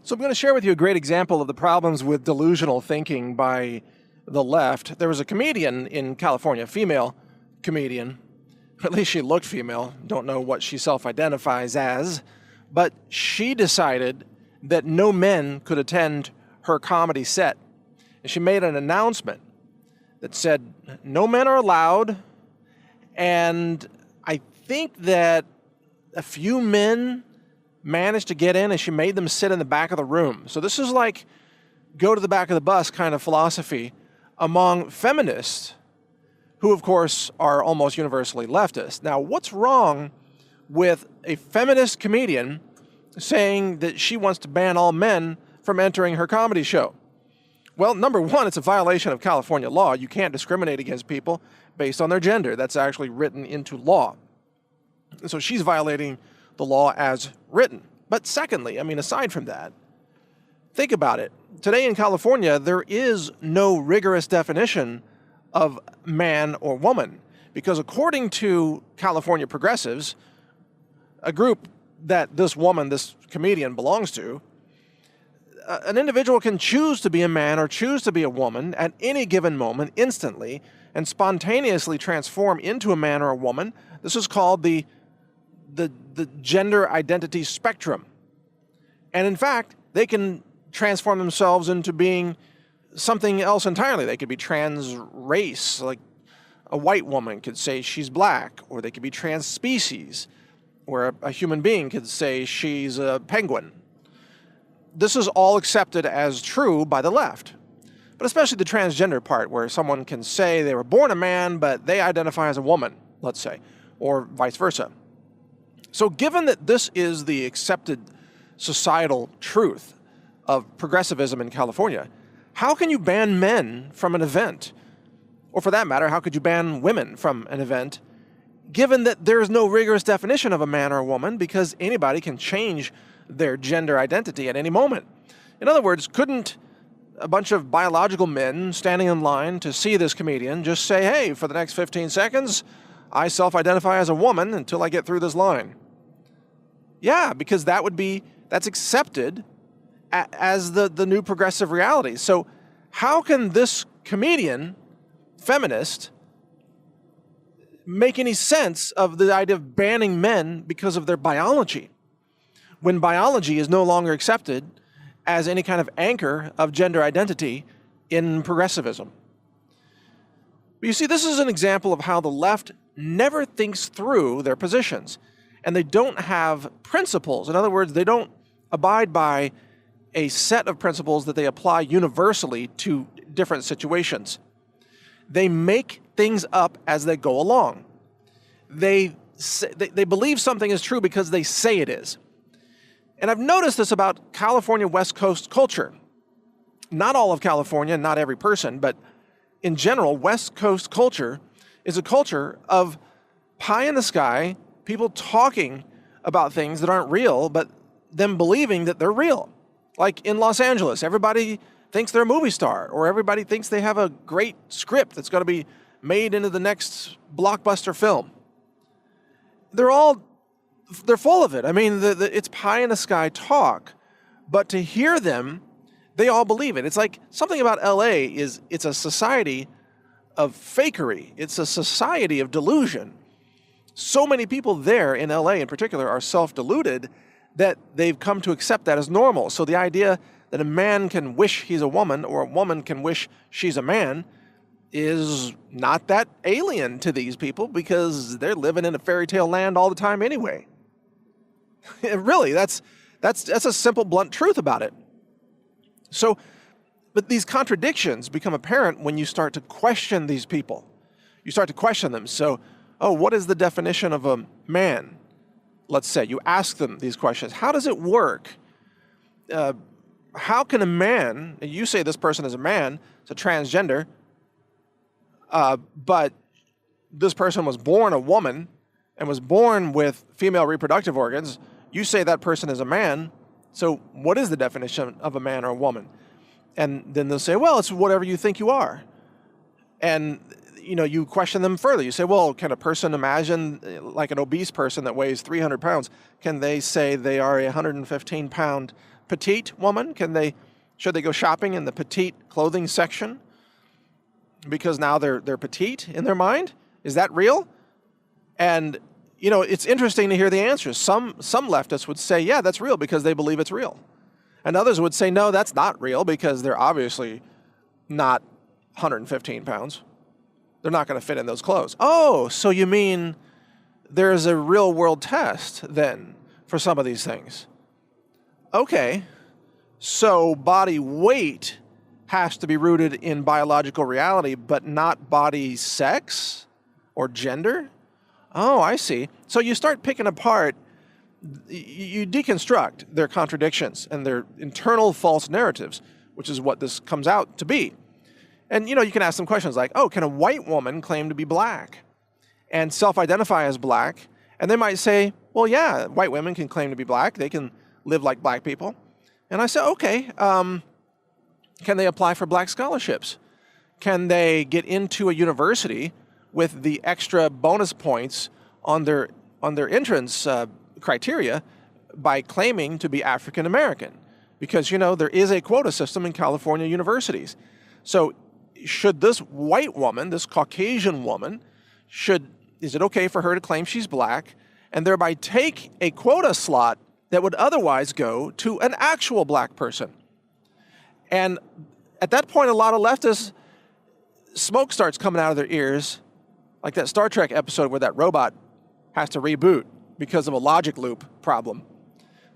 So I'm going to share with you a great example of the problems with delusional thinking by the left. There was a comedian in California, a female comedian, at least she looked female, don't know what she self-identifies as, but she decided that no men could attend her comedy set. And she made an announcement that said, no men are allowed, and I think that a few men managed to get in, and she made them sit in the back of the room. So this is like go to the back of the bus kind of philosophy among feminists who, of course, are almost universally leftist. Now, what's wrong with a feminist comedian saying that she wants to ban all men from entering her comedy show? Well, number one, it's a violation of California law. You can't discriminate against people based on their gender. That's actually written into law. And so she's violating the law as written. But secondly, I mean, aside from that, think about it. Today in California, there is no rigorous definition of man or woman, because according to California progressives, a group that this woman, this comedian, belongs to, an individual can choose to be a man or choose to be a woman at any given moment instantly and spontaneously transform into a man or a woman. This is called the gender identity spectrum. And in fact, they can transform themselves into being something else entirely. They could be trans race, like a white woman could say she's black, or they could be trans species, where a human being could say she's a penguin. This is all accepted as true by the left, but especially the transgender part, where someone can say they were born a man, but they identify as a woman, let's say, or vice versa. So given that this is the accepted societal truth of progressivism in California, how can you ban men from an event? Or for that matter, how could you ban women from an event, given that there is no rigorous definition of a man or a woman, because anybody can change their gender identity at any moment? In other words, couldn't a bunch of biological men standing in line to see this comedian just say, hey, for the next 15 seconds, I self-identify as a woman until I get through this line? Yeah, because that's accepted as the new progressive reality. So how can this comedian, feminist, make any sense of the idea of banning men because of their biology, when biology is no longer accepted as any kind of anchor of gender identity in progressivism? But you see, this is an example of how the left never thinks through their positions, and they don't have principles. In other words, they don't abide by a set of principles that they apply universally to different situations. They make things up as they go along. They believe something is true because they say it is. And I've noticed this about California West Coast culture. Not all of California, not every person, but in general, West Coast culture is a culture of pie in the sky, people talking about things that aren't real, but them believing that they're real. Like in Los Angeles, everybody thinks they're a movie star, or everybody thinks they have a great script that's going to be made into the next blockbuster film. They're full of it. I mean, it's pie in the sky talk, but to hear them, they all believe it. It's like something about LA it's a society of fakery. It's a society of delusion. So many people there in LA in particular are self-deluded that they've come to accept that as normal. So the idea that a man can wish he's a woman or a woman can wish she's a man is not that alien to these people, because they're living in a fairy tale land all the time anyway. Really, that's a simple, blunt truth about it. So, but these contradictions become apparent when you start to question these people. You start to question them. So, what is the definition of a man? Let's say you ask them these questions. How does it work? How can a man, and you say this person is a man, it's a transgender, but this person was born a woman and was born with female reproductive organs. You say that person is a man. So what is the definition of a man or a woman? And then they'll say, well, it's whatever you think you are. And you question them further. You say, well, can a person imagine, like an obese person that weighs 300 pounds, can they say they are a 115-pound petite woman? Should they go shopping in the petite clothing section because now they're petite in their mind? Is that real? And it's interesting to hear the answers. Some leftists would say, yeah, that's real because they believe it's real. And others would say, no, that's not real because they're obviously not 115 pounds. They're not going to fit in those clothes. Oh, so you mean there's a real world test then for some of these things? Okay, so body weight has to be rooted in biological reality, but not body sex or gender? Oh, I see. So you start picking apart, you deconstruct their contradictions and their internal false narratives, which is what this comes out to be. And you can ask them questions like, oh, can a white woman claim to be black and self-identify as black? And they might say, well, yeah, white women can claim to be black. They can live like black people. And I say, okay, can they apply for black scholarships? Can they get into a university with the extra bonus points on their entrance criteria by claiming to be African American? Because, there is a quota system in California universities. So should this white woman, this Caucasian woman, is it okay for her to claim she's black and thereby take a quota slot that would otherwise go to an actual black person? And at that point, a lot of leftists, smoke starts coming out of their ears, like that Star Trek episode where that robot has to reboot because of a logic loop problem.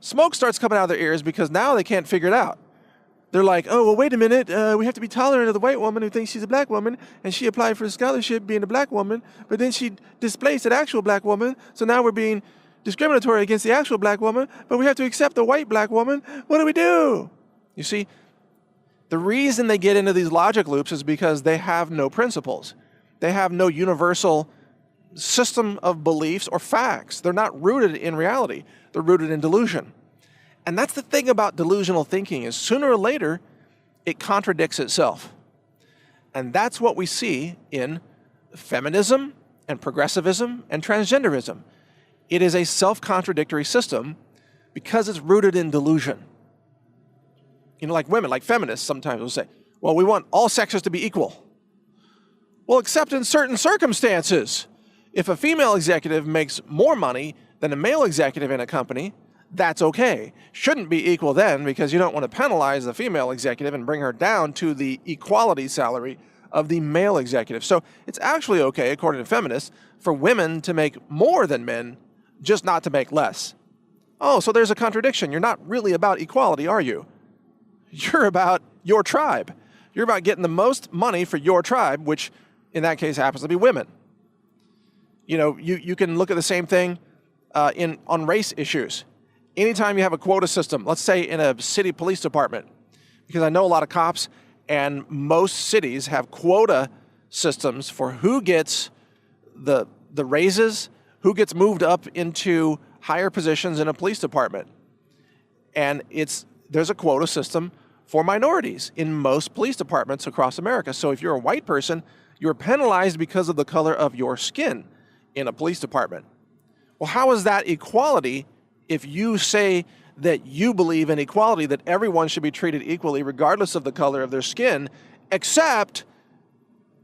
Smoke starts coming out of their ears because now they can't figure it out. They're like, oh, well, wait a minute. We have to be tolerant of the white woman who thinks she's a black woman, and she applied for a scholarship being a black woman, but then she displaced an actual black woman, so now we're being discriminatory against the actual black woman, but we have to accept the white black woman. What do we do? You see, the reason they get into these logic loops is because they have no principles. They have no universal system of beliefs or facts. They're not rooted in reality. They're rooted in delusion. And that's the thing about delusional thinking, is sooner or later, it contradicts itself. And that's what we see in feminism and progressivism and transgenderism. It is a self-contradictory system because it's rooted in delusion. Like women, like feminists sometimes will say, well, we want all sexes to be equal. Well, except in certain circumstances. If a female executive makes more money than a male executive in a company, that's okay. Shouldn't be equal then, because you don't want to penalize the female executive and bring her down to the equality salary of the male executive. So it's actually okay, according to feminists, for women to make more than men, just not to make less. Oh, so there's a contradiction. You're not really about equality, are you? You're about your tribe. You're about getting the most money for your tribe, which in that case happens to be women. You can look at the same thing on race issues. Anytime you have a quota system, let's say in a city police department, because I know a lot of cops, and most cities have quota systems for who gets the raises, who gets moved up into higher positions in a police department. And there's a quota system for minorities in most police departments across America. So if you're a white person, you're penalized because of the color of your skin in a police department. Well, how is that equality if you say that you believe in equality, that everyone should be treated equally regardless of the color of their skin, except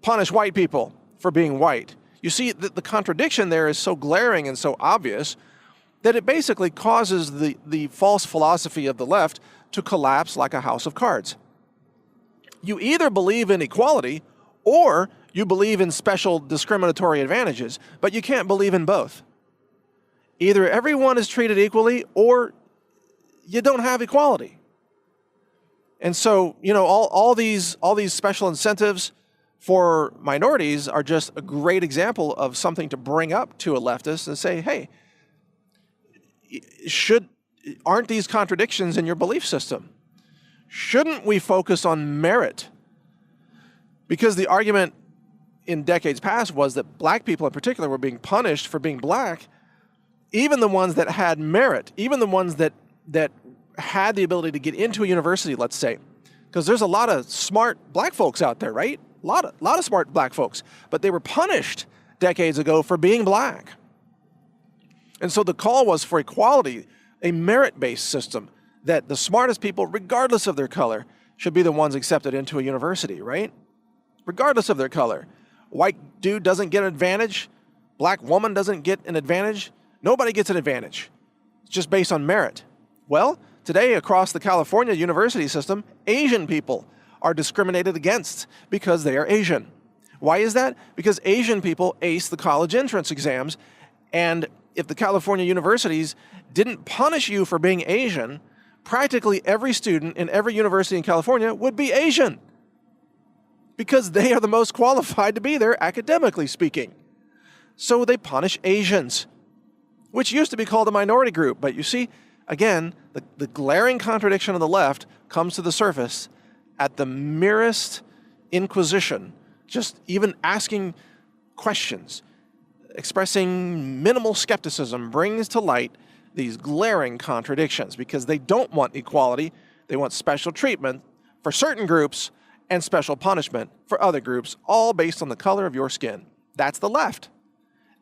punish white people for being white? You see, the contradiction there is so glaring and so obvious that it basically causes the false philosophy of the left to collapse like a house of cards. You either believe in equality or you believe in special discriminatory advantages, but you can't believe in both. Either everyone is treated equally or you don't have equality. And so, all these special incentives for minorities are just a great example of something to bring up to a leftist and say, hey, aren't these contradictions in your belief system? Shouldn't we focus on merit? Because the argument in decades past was that black people in particular were being punished for being black, even the ones that had merit, even the ones that had the ability to get into a university, let's say. Because there's a lot of smart black folks out there, right? A lot of smart black folks, but they were punished decades ago for being black. And so the call was for equality, a merit-based system, that the smartest people, regardless of their color, should be the ones accepted into a university, right? Regardless of their color. White dude doesn't get an advantage. Black woman doesn't get an advantage. Nobody gets an advantage. It's just based on merit. Well, today across the California university system, Asian people are discriminated against because they are Asian. Why is that? Because Asian people ace the college entrance exams, and if the California universities didn't punish you for being Asian, practically every student in every university in California would be Asian, because they are the most qualified to be there, academically speaking. So they punish Asians, which used to be called a minority group. But you see, again, the glaring contradiction of the left comes to the surface at the merest inquisition, just even asking questions, expressing minimal skepticism brings to light these glaring contradictions, because they don't want equality. They want special treatment for certain groups and special punishment for other groups, all based on the color of your skin. That's the left.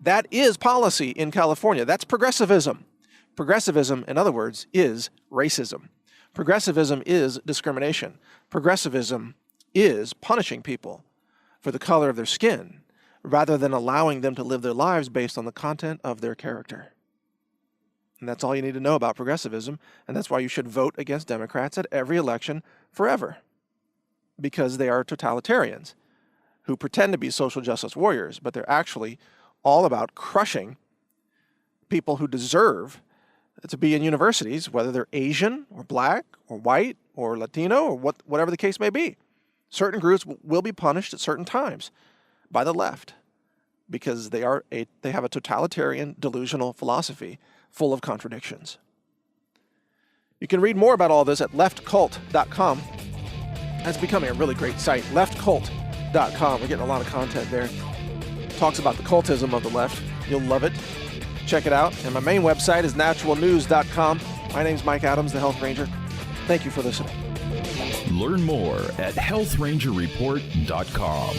That is policy in California. That's progressivism. Progressivism, in other words, is racism. Progressivism is discrimination. Progressivism is punishing people for the color of their skin, rather than allowing them to live their lives based on the content of their character. And that's all you need to know about progressivism, and that's why you should vote against Democrats at every election forever, because they are totalitarians who pretend to be social justice warriors, but they're actually all about crushing people who deserve to be in universities, whether they're Asian or black or white or Latino or whatever the case may be. Certain groups will be punished at certain times by the left, because they have a totalitarian, delusional philosophy full of contradictions. You can read more about all this at leftcult.com. That's becoming a really great site, leftcult.com. We're getting a lot of content there. Talks about the cultism of the left. You'll love it. Check it out. And my main website is naturalnews.com. My name's Mike Adams, the Health Ranger. Thank you for listening. Learn more at healthrangerreport.com.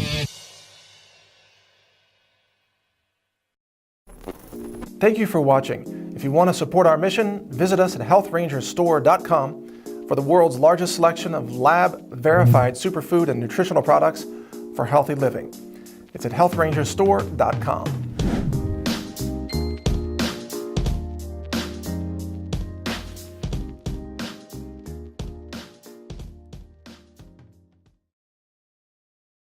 Thank you for watching. If you want to support our mission, visit us at healthrangerstore.com for the world's largest selection of lab-verified superfood and nutritional products for healthy living. It's at healthrangerstore.com.